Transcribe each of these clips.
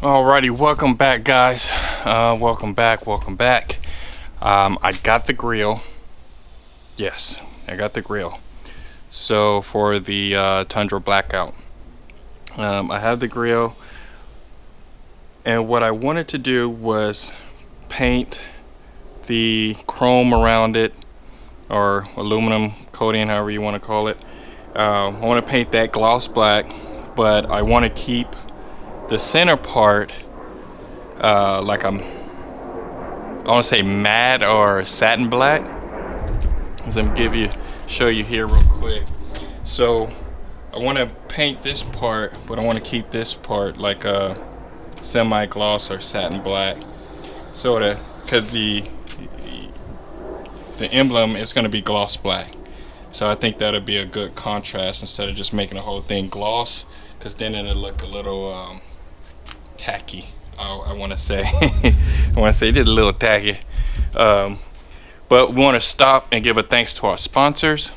Alrighty, welcome back, guys. Welcome back. I got the grill. Yes, I got the grill. So for the Tundra Blackout, I have the grill, and what I wanted to do was paint the chrome around it, or aluminum coating, however you want to call it. I want to paint that gloss black, but I want to keep the center part like I want to say matte or satin black. So I'm gonna show you here real quick. So I want to paint this part, but I want to keep this part like a semi-gloss or satin black, so because the emblem is going to be gloss black. So I think that'll be a good contrast instead of just making the whole thing gloss, because then it'll look a little tacky. I want to say it is a little tacky. But we want to stop and give a thanks to our sponsors.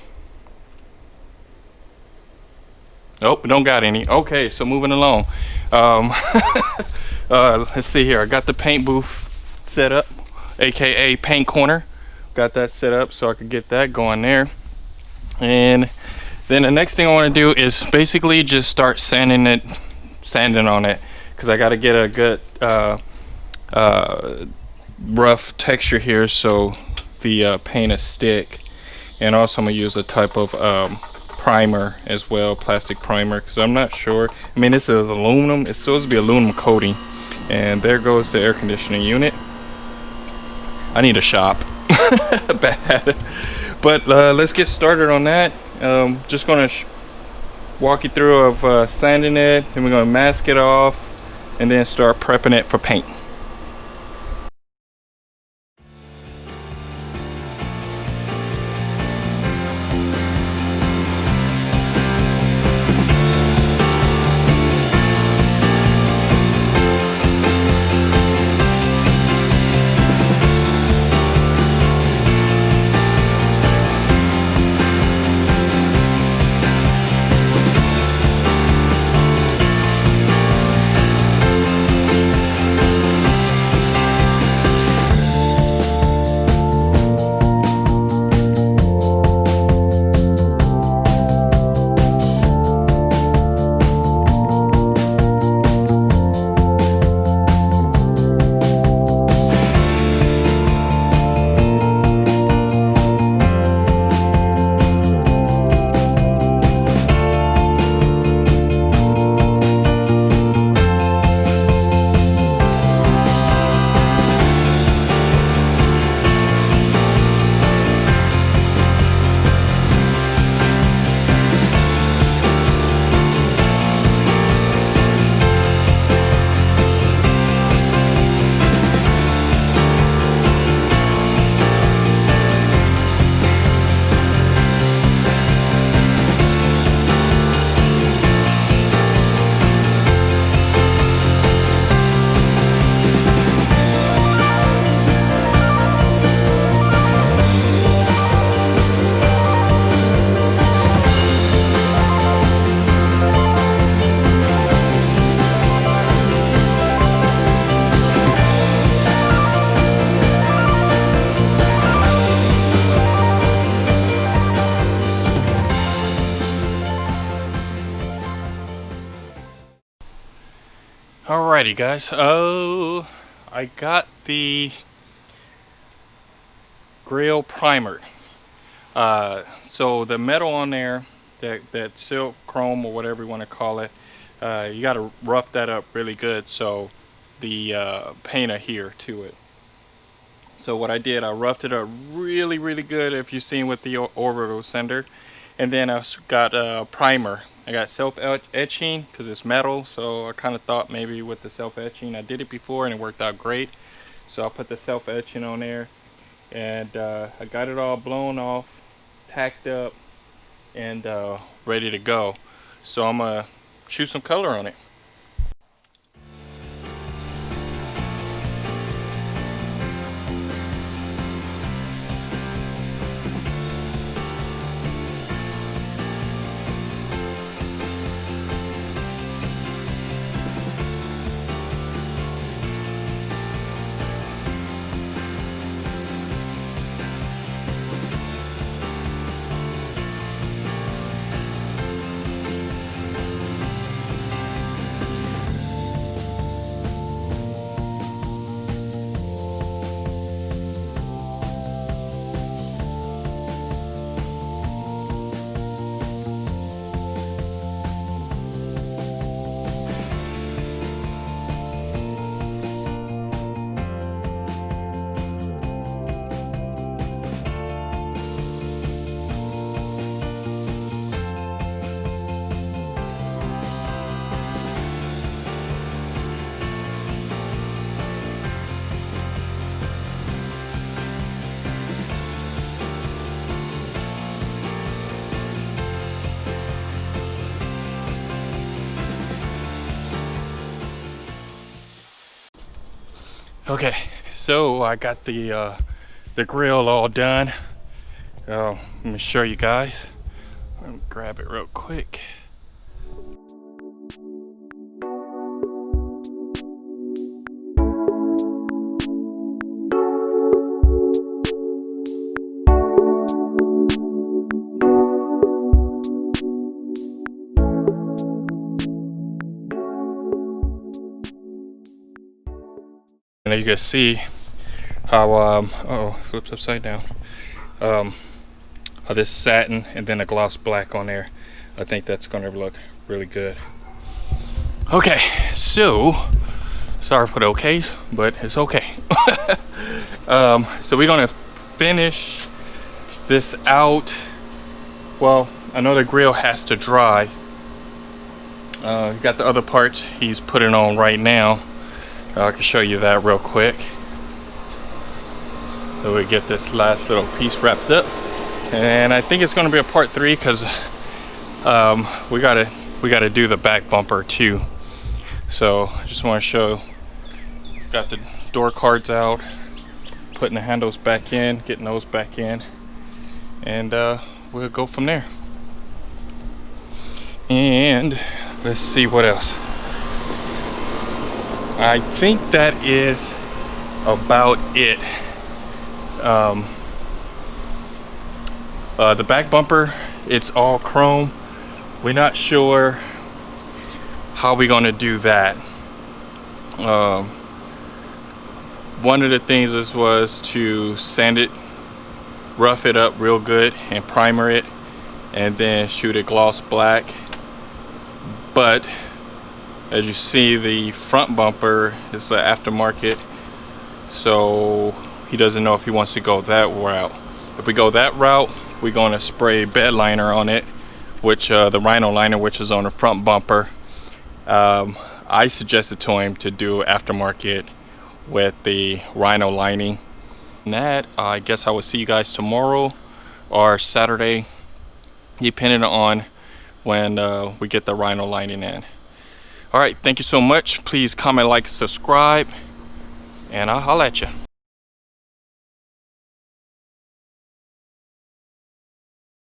Oh, we don't got any. Okay, so moving along. Let's see here. I got the paint booth set up, aka paint corner. Got that set up so I could get that going there. And then the next thing I want to do is basically just start sanding on it, because I got to get a good rough texture here so the paint is stick. And also I'm gonna use a type of primer as well, plastic primer, because I'm not sure. I mean, this is aluminum. It's supposed to be aluminum coating. And there goes the air conditioning unit. I need a shop bad. But let's get started on that. Just gonna walk you through of sanding it, and we're gonna mask it off and then start prepping it for paint. Alrighty, guys. Oh, I got the grill primer. So the metal on there, that silk chrome or whatever you want to call it, you got to rough that up really good so the paint adhere to it. So what I did, I roughed it up really good, if you've seen with the orbital sender, and then I got a primer. I got self-etching because it's metal, so I kind of thought maybe with the self-etching, I did it before and it worked out great. So I put the self-etching on there, and I got it all blown off, tacked up, and ready to go. So I'm gonna shoot some color on it. Okay, so I got the grill all done. Let me show you guys. Let me grab it real quick. And you can see how oh, flips upside down. How this satin and then a gloss black on there. I think that's gonna look really good. Okay, so sorry for the okays, but it's okay. So we're gonna finish this out. Well, I know the grill has to dry. Got the other parts he's putting on right now. I can show you that real quick. So we get this last little piece wrapped up, and I think it's going to be a part 3 because we gotta do the back bumper too. So I just want to show. Got the door cards out, putting the handles back in, getting those back in, and we'll go from there. And let's see what else. I think that is about it. The back bumper, it's all chrome. We're not sure how we're gonna do that. One of the things was to sand it, rough it up real good and primer it, and then shoot it gloss black. But as you see, the front bumper is an aftermarket, so he doesn't know if he wants to go that route. If we go that route, we're going to spray bed liner on it, which the Rhino liner, which is on the front bumper. I suggested to him to do aftermarket with the Rhino lining. And that, I guess I will see you guys tomorrow or Saturday, depending on when we get the Rhino lining in. All right, thank you so much. Please comment, like, subscribe, and I'll holler at you.